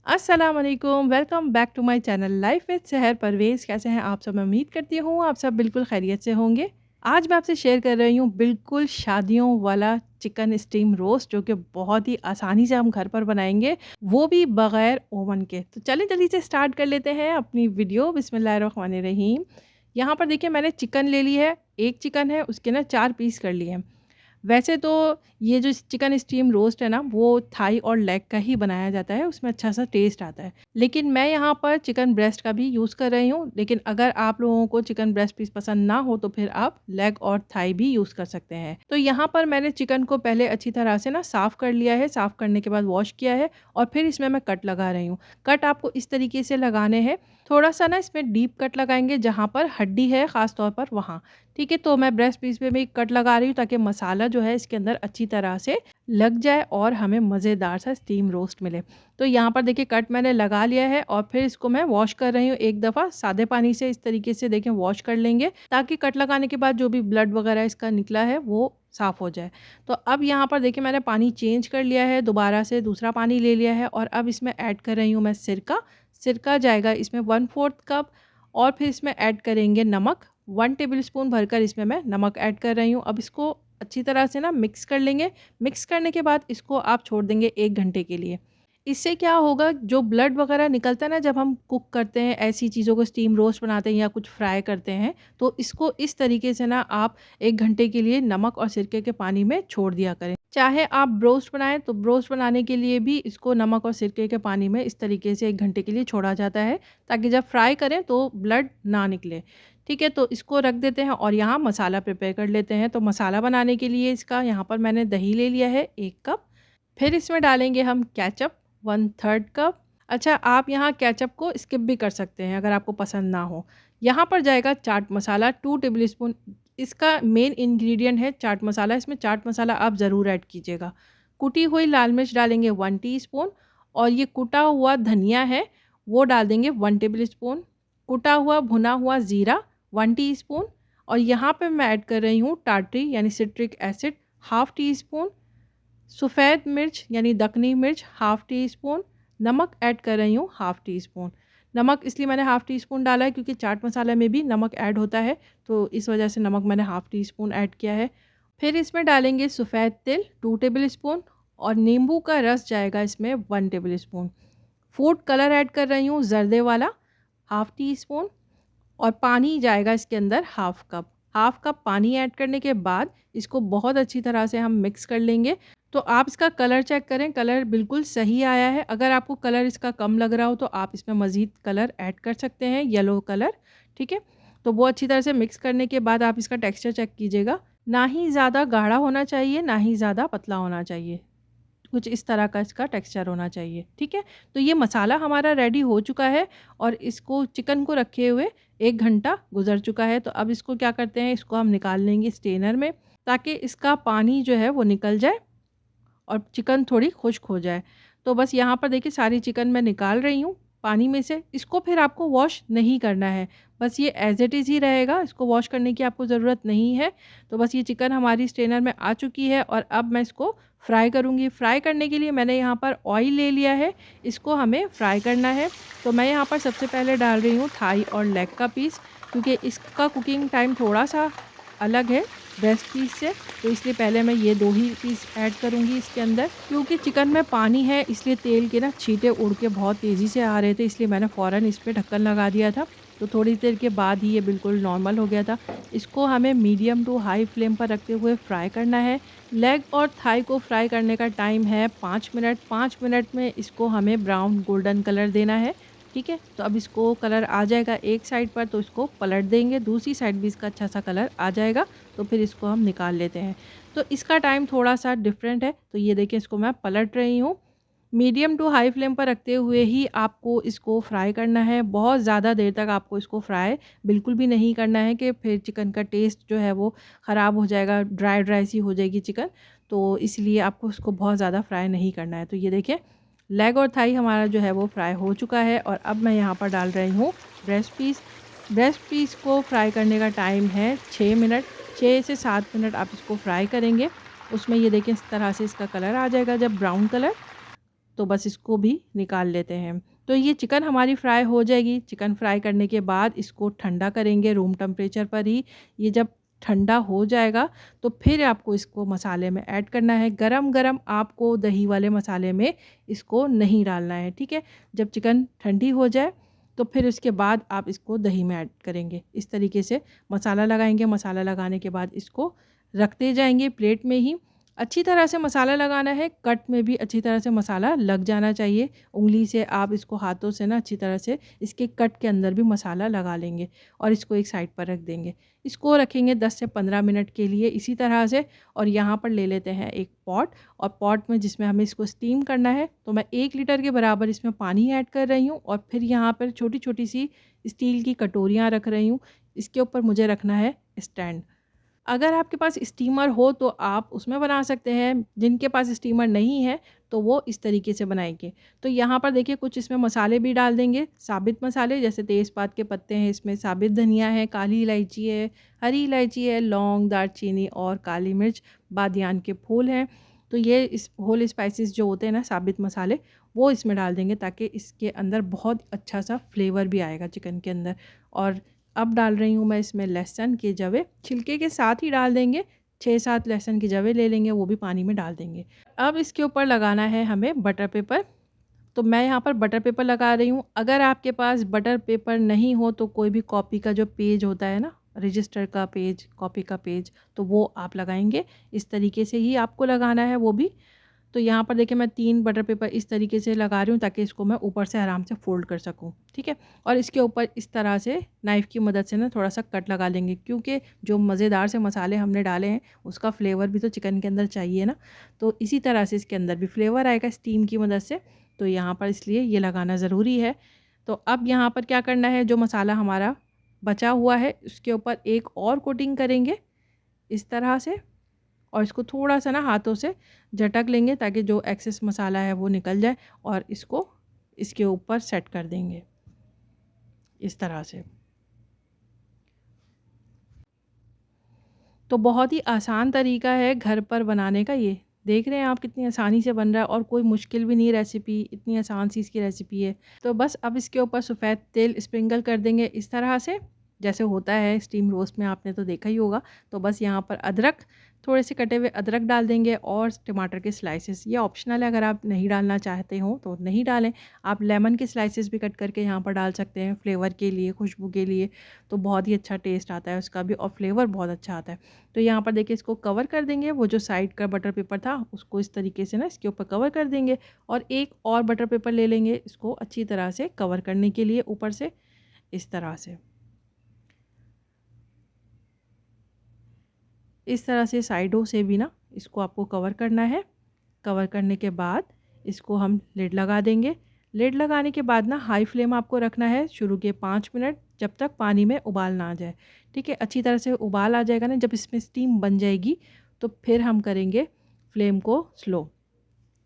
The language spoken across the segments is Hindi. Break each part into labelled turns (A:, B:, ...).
A: अस्सलाम वालेकुम, welcome back to my channel life with Sahar Parvez. कैसे हैं आप सब? मैं उम्मीद करती हूँ आप सब बिल्कुल खैरियत से होंगे। आज मैं आपसे शेयर कर रही हूँ बिल्कुल शादियों वाला चिकन स्टीम रोस्ट, जो कि बहुत ही आसानी से हम घर पर बनाएँगे, वो भी बग़ैर ओवन के। तो चलिए जल्दी से स्टार्ट कर लेते हैं अपनी वीडियो। बिस्मिल्लाहिर्रहमानिर्रहीम। यहाँ पर देखिए मैंने चिकन ले ली है, 1 चिकन है उसके ना 4 पीस कर लिए हैं। वैसे तो ये जो चिकन स्टीम रोस्ट है ना, वो थाई और लेग का ही बनाया जाता है, उसमें अच्छा-सा टेस्ट आता है। लेकिन मैं यहाँ पर चिकन ब्रेस्ट का भी यूज़ कर रही हूँ, लेकिन अगर आप लोगों को चिकन ब्रेस्ट पीस पसंद ना हो, तो फिर आप लेग और थाई भी यूज़ कर सकते हैं। तो यहाँ पर मैंने चिकन को पहले अच्छी तरह से ना साफ़ कर लिया है, साफ़ करने के बाद वॉश किया है और फिर इसमें मैं कट लगा रही हूँ। कट आपको इस तरीके से लगाने हैं, थोड़ा-सा ना इसमें डीप कट लगाएँगे, जहाँ पर हड्डी है ख़ास तौर पर वहाँ। ठीक है, तो मैं ब्रेस्ट पीस पे भी कट लगा रही हूँ ताकि मसाला जो है इसके अंदर अच्छी तरह से लग जाए और हमें मज़ेदार सा स्टीम रोस्ट मिले। तो यहाँ पर देखिए कट मैंने लगा लिया है और फिर इसको मैं वॉश कर रही हूँ एक दफ़ा सादे पानी से। इस तरीके से देखें वॉश कर लेंगे, ताकि कट लगाने के बाद जो भी ब्लड वगैरह इसका निकला है वो साफ़ हो जाए। तो अब यहाँ पर देखिए मैंने पानी चेंज कर लिया है, दोबारा से दूसरा पानी ले लिया है और अब इसमें ऐड कर रही हूँ मैं सिरका। सिरका जाएगा इसमें 1/4 कप और फिर इसमें ऐड करेंगे नमक। 1 टेबलस्पून भरकर इसमें मैं नमक ऐड कर रही हूँ। अब इसको अच्छी तरह से ना मिक्स कर लेंगे। मिक्स करने के बाद इसको आप छोड़ देंगे 1 घंटे के लिए। इससे क्या होगा, जो ब्लड वगैरह निकलता है ना जब हम कुक करते हैं, ऐसी चीज़ों को स्टीम रोस्ट बनाते हैं या कुछ फ्राई करते हैं, तो इसको इस तरीके से ना आप 1 घंटे के लिए नमक और सिरके के पानी में छोड़ दिया करें। चाहे आप ब्रोस्ट बनाएँ तो ब्रोस्ट बनाने के लिए भी इसको नमक और सिरके के पानी में इस तरीके से 1 घंटे के लिए छोड़ा जाता है, ताकि जब फ्राई करें तो ब्लड ना निकले। ठीक है, तो इसको रख देते हैं और यहाँ मसाला प्रिपेयर कर लेते हैं। तो मसाला बनाने के लिए इसका यहाँ पर मैंने दही ले लिया है 1 कप। फिर इसमें डालेंगे हम केचअप 1/3 कप। अच्छा, आप यहाँ केचअप को स्किप भी कर सकते हैं अगर आपको पसंद ना हो। यहाँ पर जाएगा चाट मसाला 2 टेबलस्पून। इसका मेन इंग्रीडिएंट है चाट मसाला, इसमें चाट मसाला आप ज़रूर ऐड कीजिएगा। कुटी हुई लाल मिर्च डालेंगे 1 टीस्पून और ये कुटा हुआ धनिया है वो डाल देंगे 1 टेबलस्पून। कुटा हुआ भुना हुआ ज़ीरा 1 टीस्पून और यहाँ पे मैं ऐड कर रही हूँ टाटरी यानी citric acid half tea spoon. सफ़ेद मिर्च यानी दखनी मिर्च हाफ़ टी स्पून। नमक ऐड कर रही हूँ हाफ़ टी स्पून। नमक इसलिए मैंने हाफ़ टी स्पून डाला है क्योंकि चाट मसाला में भी नमक ऐड होता है, तो इस वजह से नमक मैंने हाफ़ टी स्पून ऐड किया है। फिर इसमें डालेंगे सफ़ेद तिल 2 टेबलस्पून और नींबू का रस जाएगा इसमें 1 टेबलस्पून। फूड कलर ऐड कर रही हूँ ज़र्दे वाला हाफ़ टी स्पून और पानी जाएगा इसके अंदर हाफ़ कप। हाफ़ कप पानी ऐड करने के बाद इसको बहुत अच्छी तरह से हम मिक्स कर लेंगे। तो आप इसका कलर चेक करें, कलर बिल्कुल सही आया है। अगर आपको कलर इसका कम लग रहा हो तो आप इसमें मज़ीद कलर ऐड कर सकते हैं, येलो कलर। ठीक है? तो वो अच्छी तरह से मिक्स करने के बाद आप इसका टेक्सचर चेक कीजिएगा। ना ही ज़्यादा गाढ़ा होना चाहिए, ना ही ज़्यादा पतला होना चाहिए। कुछ इस तरह का इसका टेक्सचर होना चाहिए। ठीक है? तो ये मसाला हमारा रेडी हो चुका है और इसको चिकन को रखे हुए 1 घंटा गुज़र चुका है। तो अब इसको क्या करते हैं, इसको हम निकाल लेंगे स्ट्रेनर में, ताकि इसका पानी जो है वो निकल जाए और चिकन थोड़ी खुश्क हो जाए। तो बस यहाँ पर देखिए सारी चिकन मैं निकाल रही हूँ पानी में से। इसको फिर आपको वॉश नहीं करना है, बस ये एज़ इट इज़ ही रहेगा, इसको वॉश करने की आपको ज़रूरत नहीं है। तो बस ये चिकन हमारी स्ट्रेनर में आ चुकी है और अब मैं इसको फ्राई करूँगी। फ्राई करने के लिए मैंने यहाँ पर ऑयल ले लिया है, इसको हमें फ्राई करना है। तो मैं यहाँ पर सबसे पहले डाल रही हूँ थाई और लेग का पीस, क्योंकि इसका कुकिंग टाइम थोड़ा-सा अलग है ब्रेस्ट पीस से, तो इसलिए पहले मैं ये 2 ही पीस ऐड करूँगी इसके अंदर। क्योंकि चिकन में पानी है इसलिए तेल के ना छींटे उड़ के बहुत तेज़ी से आ रहे थे, इसलिए मैंने फ़ौरन इस पे ढक्कन लगा दिया था। तो थोड़ी देर के बाद ही ये बिल्कुल नॉर्मल हो गया था। इसको हमें मीडियम टू हाई फ्लेम पर रखते हुए फ्राई करना है। लेग और थाई को फ्राई करने का टाइम है 5 मिनट। 5 मिनट में इसको हमें ब्राउन गोल्डन कलर देना है। ठीक है, तो अब इसको कलर आ जाएगा एक साइड पर, तो इसको पलट देंगे, दूसरी साइड भी इसका अच्छा सा कलर आ जाएगा, तो फिर इसको हम निकाल लेते हैं। तो इसका टाइम थोड़ा-सा डिफरेंट है, तो ये देखिए इसको मैं पलट रही हूँ। मीडियम टू हाई फ्लेम पर रखते हुए ही आपको इसको फ्राई करना है। बहुत ज़्यादा देर तक आपको इसको फ्राई बिल्कुल भी नहीं करना है कि फिर चिकन का टेस्ट जो है वो ख़राब हो जाएगा, ड्राई सी हो जाएगी चिकन। तो इसलिए आपको इसको बहुत ज़्यादा फ्राई नहीं करना है। तो ये देखिए लेग और थाई हमारा जो है वो फ्राई हो चुका है और अब मैं यहाँ पर डाल रही हूँ ब्रेस्ट पीस। ब्रेस्ट पीस को फ्राई करने का टाइम है 6 मिनट। 6 से 7 मिनट आप इसको फ्राई करेंगे। उसमें ये देखें इस तरह से इसका कलर आ जाएगा जब ब्राउन कलर। तो बस इसको भी निकाल लेते हैं। तो ये चिकन हमारी फ्राई हो जाएगी। चिकन फ्राई करने के बाद इसको ठंडा करेंगे रूम टेम्परेचर पर ही। ये जब ठंडा हो जाएगा तो फिर आपको इसको मसाले में ऐड करना है। गरम-गरम आपको दही वाले मसाले में इसको नहीं डालना है, ठीक है? जब चिकन ठंडी हो जाए तो फिर उसके बाद आप इसको दही में ऐड करेंगे। इस तरीके से मसाला लगाएँगे। मसाला लगाने के बाद इसको रखते जाएँगे प्लेट में ही। अच्छी तरह से मसाला लगाना है, कट में भी अच्छी तरह से मसाला लग जाना चाहिए। उँगली से आप इसको हाथों से ना अच्छी तरह से इसके कट के अंदर भी मसाला लगा लेंगे और इसको एक साइड पर रख देंगे। इसको रखेंगे 10 से 15 मिनट के लिए इसी तरह से। और यहाँ पर ले लेते हैं एक पॉट, और पॉट में जिसमें हमें इसको स्टीम करना है, तो मैं 1 लीटर के बराबर इसमें पानी ऐड कर रही हूँ और फिर यहाँ पर छोटी-छोटी सी स्टील की कटोरियाँ रख रही हूँ। इसके ऊपर मुझे रखना है स्टैंड। अगर आपके पास स्टीमर हो तो आप उसमें बना सकते हैं, जिनके पास स्टीमर नहीं है तो वो इस तरीके से बनाएँगे। तो यहाँ पर देखिए कुछ इसमें मसाले भी डाल देंगे, साबित मसाले जैसे तेज़पात के पत्ते हैं, इसमें साबित धनिया है, काली इलायची है, हरी इलायची है, लौंग, दालचीनी और काली मिर्च, बादियान के फूल हैं। तो ये इस होल स्पाइसेस जो होते हैं ना, साबित मसाले, वो इसमें डाल देंगे ताकि इसके अंदर बहुत अच्छा सा फ्लेवर भी आएगा चिकन के अंदर। और अब डाल रही हूँ मैं इसमें लहसुन के जवे, छिलके के साथ ही डाल देंगे। 6-7 लहसुन के जवे ले लेंगे, वो भी पानी में डाल देंगे। अब इसके ऊपर लगाना है हमें बटर पेपर। तो मैं यहाँ पर बटर पेपर लगा रही हूँ। अगर आपके पास बटर पेपर नहीं हो तो कोई भी कॉपी का जो पेज होता है ना, रजिस्टर का पेज, कॉपी का पेज, तो वो आप लगाएंगे। इस तरीके से ही आपको लगाना है वो भी। तो यहाँ पर देखिए मैं 3 बटर पेपर इस तरीके से लगा रही हूँ ताकि इसको मैं ऊपर से आराम से फ़ोल्ड कर सकूँ, ठीक है? और इसके ऊपर इस तरह से नाइफ़ की मदद से ना थोड़ा-सा कट लगा लेंगे, क्योंकि जो मज़ेदार से मसाले हमने डाले हैं उसका फ्लेवर भी तो चिकन के अंदर चाहिए ना। तो इसी तरह से इसके अंदर भी फ्लेवर आएगा स्टीम की मदद से। तो यहाँ पर इसलिए ये लगाना ज़रूरी है। तो अब यहाँ पर क्या करना है, जो मसाला हमारा बचा हुआ है उसके ऊपर एक और कोटिंग करेंगे इस तरह से, और इसको थोड़ा-सा ना हाथों से झटक लेंगे ताकि जो एक्सेस मसाला है वो निकल जाए, और इसको इसके ऊपर सेट कर देंगे इस तरह से। तो बहुत ही आसान तरीका है घर पर बनाने का ये। देख रहे हैं आप कितनी आसानी से बन रहा है और कोई मुश्किल भी नहीं रेसिपी, इतनी आसान सी इसकी रेसिपी है। तो बस अब इसके ऊपर सफ़ेद तेल स्प्रिंकल कर देंगे इस तरह से, जैसे होता है स्टीम रोस्ट में, आपने तो देखा ही होगा। तो बस यहाँ पर अदरक, थोड़े से कटे हुए अदरक डाल देंगे और टमाटर के स्लाइसेस। ये ऑप्शनल है, अगर आप नहीं डालना चाहते हो तो नहीं डालें। आप लेमन के स्लाइसेस भी कट करके यहाँ पर डाल सकते हैं फ्लेवर के लिए, खुशबू के लिए। तो बहुत ही अच्छा टेस्ट आता है उसका भी और फ्लेवर बहुत अच्छा आता है। तो यहाँ पर देखिए इसको कवर कर देंगे। वो जो साइड का बटर पेपर था उसको इस तरीके से ना इसके ऊपर कवर कर देंगे, और एक और बटर पेपर ले लेंगे इसको अच्छी तरह से कवर करने के लिए ऊपर से, इस तरह से। इस तरह से साइडों से भी ना इसको आपको कवर करना है। कवर करने के बाद इसको हम लिड लगा देंगे। लिड लगाने के बाद ना हाई फ्लेम आपको रखना है शुरू के 5 मिनट, जब तक पानी में उबाल ना आ जाए, ठीक है? अच्छी तरह से उबाल आ जाएगा ना, जब इसमें स्टीम बन जाएगी तो फिर हम करेंगे फ्लेम को स्लो।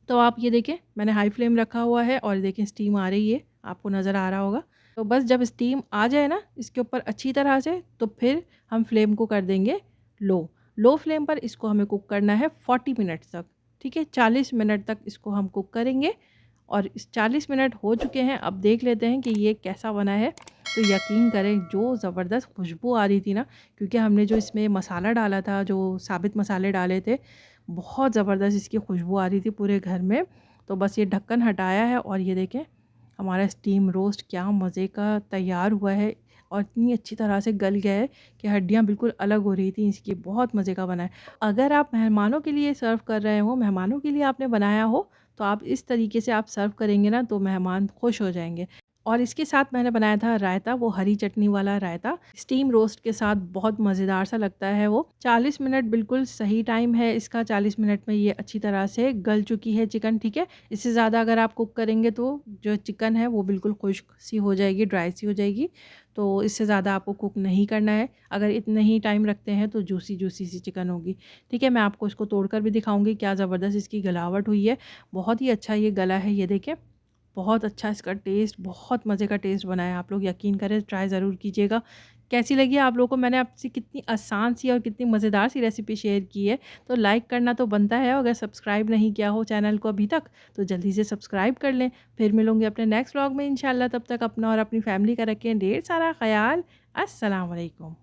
A: तो आप ये देखें मैंने हाई फ्लेम रखा हुआ है और देखें स्टीम आ रही है, आपको नज़र आ रहा होगा। तो बस जब स्टीम आ जाए ना इसके ऊपर अच्छी तरह से, तो फिर हम फ्लेम को कर देंगे लो। लो फ्लेम पर इसको हमें कुक करना है 40 मिनट तक, ठीक है? 40 मिनट तक इसको हम कुक करेंगे। और इस 40 मिनट हो चुके हैं, अब देख लेते हैं कि ये कैसा बना है। तो यकीन करें जो ज़बरदस्त खुशबू आ रही थी ना, क्योंकि हमने जो इसमें मसाला डाला था, जो साबित मसाले डाले थे, बहुत ज़बरदस्त इसकी खुशबू आ रही थी पूरे घर में। तो बस ये ढक्कन हटाया है और ये देखें हमारा स्टीम रोस्ट क्या मज़े का तैयार हुआ है, और इतनी अच्छी तरह से गल गया है कि हड्डियाँ बिल्कुल अलग हो रही थी इसकी, बहुत मज़े का बना है। अगर आप मेहमानों के लिए सर्व कर रहे हो, मेहमानों के लिए आपने बनाया हो, तो आप इस तरीके से आप सर्व करेंगे ना तो मेहमान खुश हो जाएँगे। और इसके साथ मैंने बनाया था रायता, वो हरी चटनी वाला रायता। स्टीम रोस्ट के साथ बहुत मज़ेदार सा लगता है वो। 40 मिनट बिल्कुल सही टाइम है इसका। 40 मिनट में ये अच्छी तरह से गल चुकी है चिकन, ठीक है? इससे ज़्यादा अगर आप कुक करेंगे तो जो चिकन है वो बिल्कुल खुश्क सी हो जाएगी, ड्राई सी हो जाएगी। तो इससे ज़्यादा आपको कुक नहीं करना है। अगर इतना ही टाइम रखते हैं तो जूसी जूसी सी चिकन होगी, ठीक है? मैं आपको इसको तोड़कर भी दिखाऊँगी, क्या ज़बरदस्त इसकी गलावट हुई है। बहुत ही अच्छा ये गला है, ये देखें। बहुत अच्छा इसका टेस्ट, बहुत मज़े का टेस्ट बना है। आप लोग यकीन करें, ट्राई ज़रूर कीजिएगा। कैसी लगी आप लोगों को? मैंने आपसे कितनी आसान सी और कितनी मज़ेदार सी रेसिपी शेयर की है। तो लाइक करना तो बनता है, अगर सब्सक्राइब नहीं किया हो चैनल को अभी तक तो जल्दी से सब्सक्राइब कर लें। फिर मिलूँगी अपने नेक्स्ट व्लॉग में इंशाल्लाह, तब तक अपना और अपनी फैमिली का रखें ढेर सारा ख़याल। अस्सलाम वालेकुम।